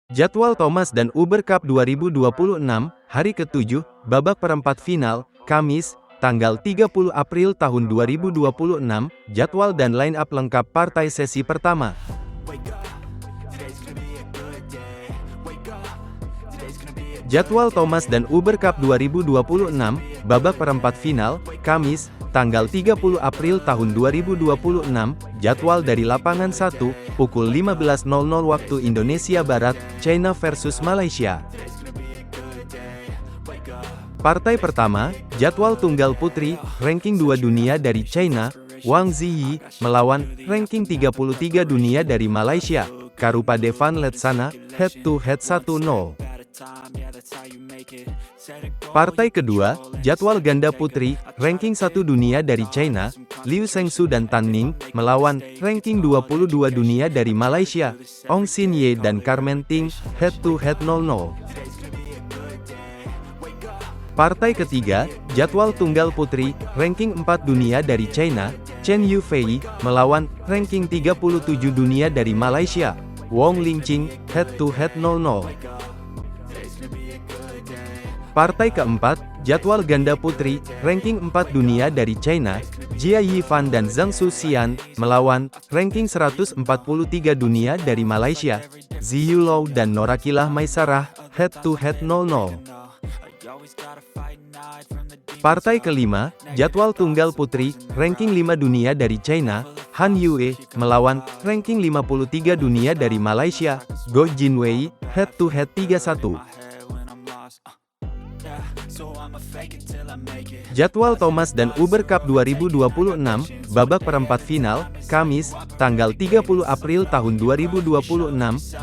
Jadwal Thomas dan Uber Cup 2026, hari ke-7, babak perempat final, Kamis, tanggal 30 April tahun 2026, jadwal dan line-up lengkap partai sesi pertama. Jadwal Thomas dan Uber Cup 2026, babak perempat final, Kamis, tanggal 30 April tahun 2026, jadwal dari lapangan 1, pukul 15.00 waktu Indonesia Barat, China versus Malaysia. Partai pertama, jadwal tunggal putri, ranking 2 dunia dari China, Wang Ziyi, melawan ranking 33 dunia dari Malaysia, Karupa Devan Letsana, head-to-head 1-0. Partai kedua, jadwal ganda putri, ranking 1 dunia dari China, Liu Zhengsu dan Tan Ning, melawan ranking 22 dunia dari Malaysia, Ong Xin Ye dan Carmen Ting, head-to-head 0-0. Partai ketiga, jadwal tunggal putri, ranking 4 dunia dari China, Chen Yufei, melawan ranking 37 dunia dari Malaysia, Wong Lingqing, head-to-head 0-0. Partai keempat, jadwal ganda putri, ranking 4 dunia dari China, Jia Yifan dan Zhang Suxian, melawan ranking 143 dunia dari Malaysia, Ziyu Luo dan Norakilah Maisarah, head-to-head 0-0. Partai kelima, jadwal tunggal putri, ranking 5 dunia dari China, Han Yue, melawan ranking 53 dunia dari Malaysia, Go Jinwei, head-to-head 3-1. Jadwal Thomas dan Uber Cup 2026, babak perempat final, Kamis, tanggal 30 April tahun 2026,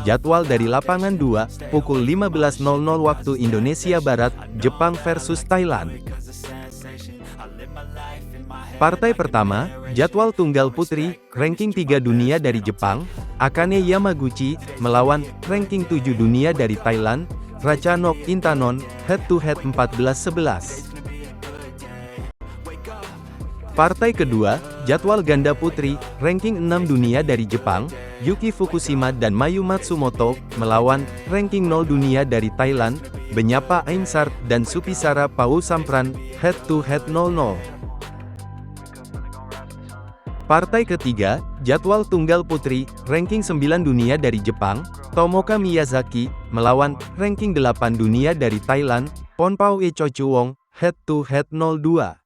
jadwal dari lapangan 2, pukul 15.00 waktu Indonesia Barat, Jepang versus Thailand. Partai pertama, jadwal tunggal putri, ranking 3 dunia dari Jepang, Akane Yamaguchi, melawan ranking 7 dunia dari Thailand, Ratchanok Intanon, head-to-head 14-11. Partai kedua, jadwal ganda putri, ranking 6 dunia dari Jepang, Yuki Fukushima dan Mayu Matsumoto, melawan ranking 0 dunia dari Thailand, Benyapa Aimsart dan Supisara Pausampran, head-to-head 0-0. Partai ketiga, jadwal tunggal putri, ranking 9 dunia dari Jepang, Tomoka Miyazaki, melawan ranking 8 dunia dari Thailand, Ponpao Echochuwong, head-to-head 0-2.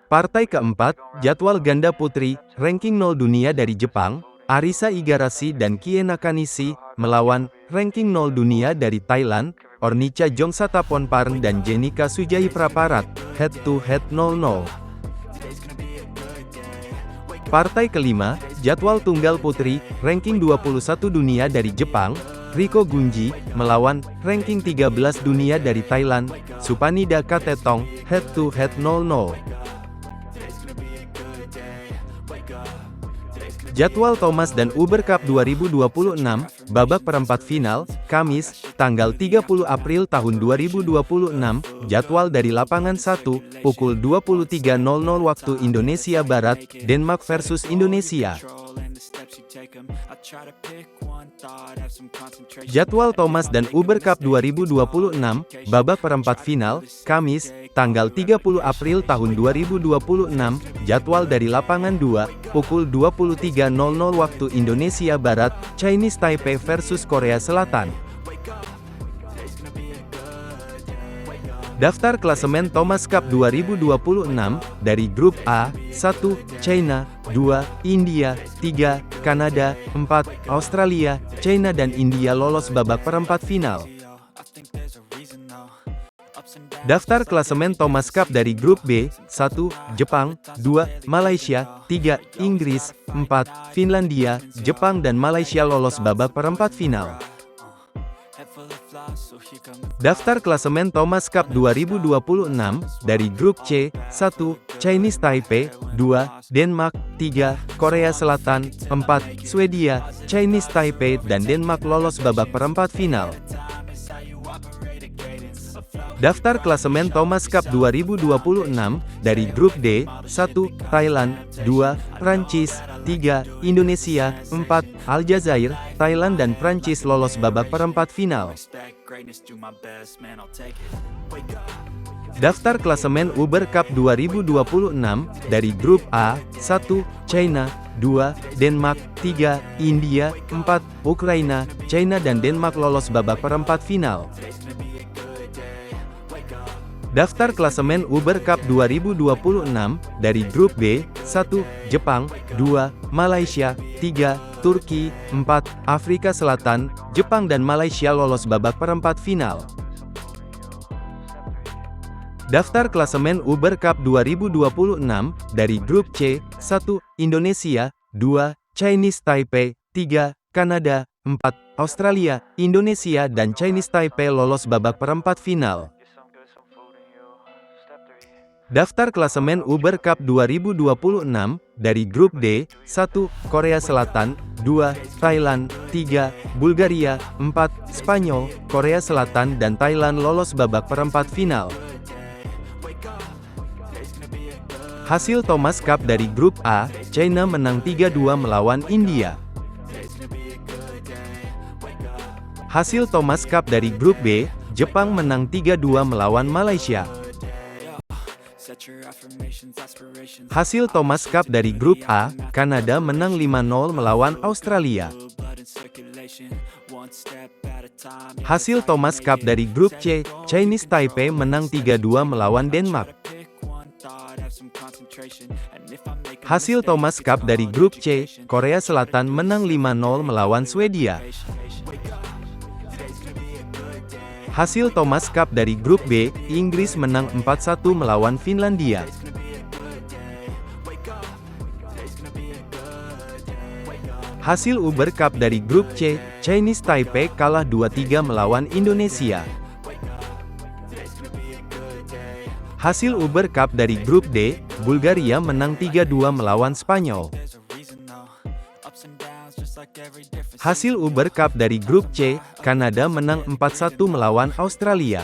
Partai keempat, jadwal ganda putri, ranking 0 dunia dari Jepang, Arisa Igarashi dan Kie Nakanishi, melawan ranking 0 dunia dari Thailand, Ornica Jongsata Ponparn dan Jenika Sujai Praparat, head-to-head 0-0. Partai kelima, jadwal tunggal putri, ranking 21 dunia dari Jepang, Riko Gunji, melawan ranking 13 dunia dari Thailand, Supanida Katetong, head-to-head 0-0. Jadwal Thomas dan Uber Cup 2026, babak perempat final, Kamis, tanggal 30 April tahun 2026, jadwal dari lapangan 1, pukul 23.00 waktu Indonesia Barat, Denmark versus Indonesia. Jadwal Thomas dan Uber Cup 2026, babak perempat final, Kamis, tanggal 30 April tahun 2026, jadwal dari lapangan 2, pukul 23.00 waktu Indonesia Barat, Chinese Taipei versus Korea Selatan. Daftar klasemen Thomas Cup 2026, dari Grup A, 1, China, 2, India, 3, Kanada, 4, Australia, China dan India lolos babak perempat final. Daftar klasemen Thomas Cup dari Grup B, 1, Jepang, 2, Malaysia, 3, Inggris, 4, Finlandia, Jepang dan Malaysia lolos babak perempat final. Daftar klasemen Thomas Cup 2026, dari Grup C, 1, Chinese Taipei, 2, Denmark, 3, Korea Selatan, 4, Swedia, Chinese Taipei dan Denmark lolos babak perempat final. Daftar klasemen Thomas Cup 2026, dari Grup D, 1, Thailand, 2, Prancis, 3. Indonesia, 4. Aljazair, Thailand dan Prancis lolos babak perempat final. Daftar klasemen Uber Cup 2026, dari grup A, 1. China, 2. Denmark, 3. India, 4. Ukraina, China dan Denmark lolos babak perempat final. Daftar klasemen Uber Cup 2026, dari grup B, 1. Jepang, 2. Malaysia, 3. Turki, 4. Afrika Selatan, Jepang dan Malaysia lolos babak perempat final. Daftar klasemen Uber Cup 2026, dari grup C, 1. Indonesia, 2. Chinese Taipei, 3. Kanada, 4. Australia, Indonesia dan Chinese Taipei lolos babak perempat final. Daftar klasemen Uber Cup 2026, dari grup D, 1. Korea Selatan, 2. Thailand, 3. Bulgaria, 4. Spanyol, Korea Selatan dan Thailand lolos babak perempat final. Hasil Thomas Cup dari grup A, China menang 3-2 melawan India. Hasil Thomas Cup dari grup B, Jepang menang 3-2 melawan Malaysia. Hasil Thomas Cup dari grup A, Kanada menang 5-0 melawan Australia. Hasil Thomas Cup dari grup C, Chinese Taipei menang 3-2 melawan Denmark. Hasil Thomas Cup dari grup C, Korea Selatan menang 5-0 melawan Swedia. Hasil Thomas Cup dari grup B, Inggris menang 4-1 melawan Finlandia. Hasil Uber Cup dari grup C, Chinese Taipei kalah 2-3 melawan Indonesia. Hasil Uber Cup dari grup D, Bulgaria menang 3-2 melawan Spanyol. Hasil Uber Cup dari grup C, Kanada menang 4-1 melawan Australia.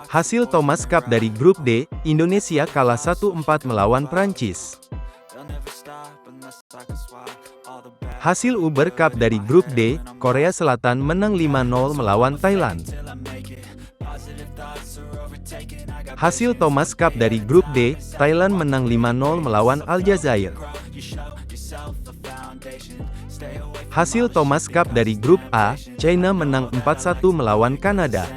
Hasil Thomas Cup dari grup D, Indonesia kalah 1-4 melawan Prancis. Hasil Uber Cup dari grup D, Korea Selatan menang 5-0 melawan Thailand. Hasil Thomas Cup dari grup D, Thailand menang 5-0 melawan Aljazair. Hasil Thomas Cup dari grup A, China menang 4-1 melawan Kanada.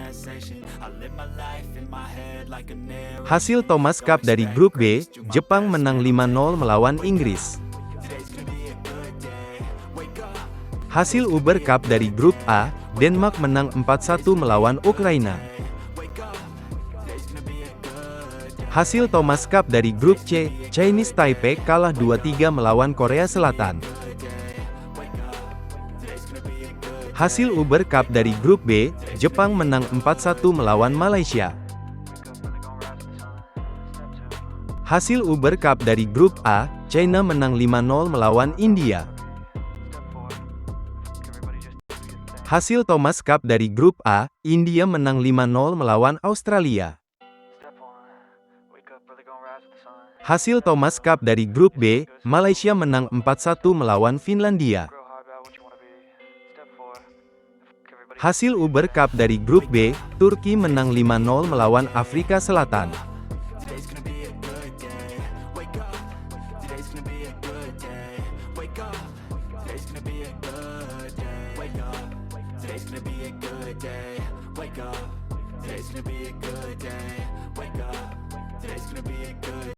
Hasil Thomas Cup dari grup B, Jepang menang 5-0 melawan Inggris. Hasil Uber Cup dari grup A, Denmark menang 4-1 melawan Ukraina. Hasil Thomas Cup dari grup C, Chinese Taipei kalah 2-3 melawan Korea Selatan. Hasil Uber Cup dari grup B, Jepang menang 4-1 melawan Malaysia. Hasil Uber Cup dari grup A, China menang 5-0 melawan India. Hasil Thomas Cup dari grup A, India menang 5-0 melawan Australia. Hasil Thomas Cup dari grup B, Malaysia menang 4-1 melawan Finlandia. Hasil Uber Cup dari grup B, Turki menang 5-0 melawan Afrika Selatan.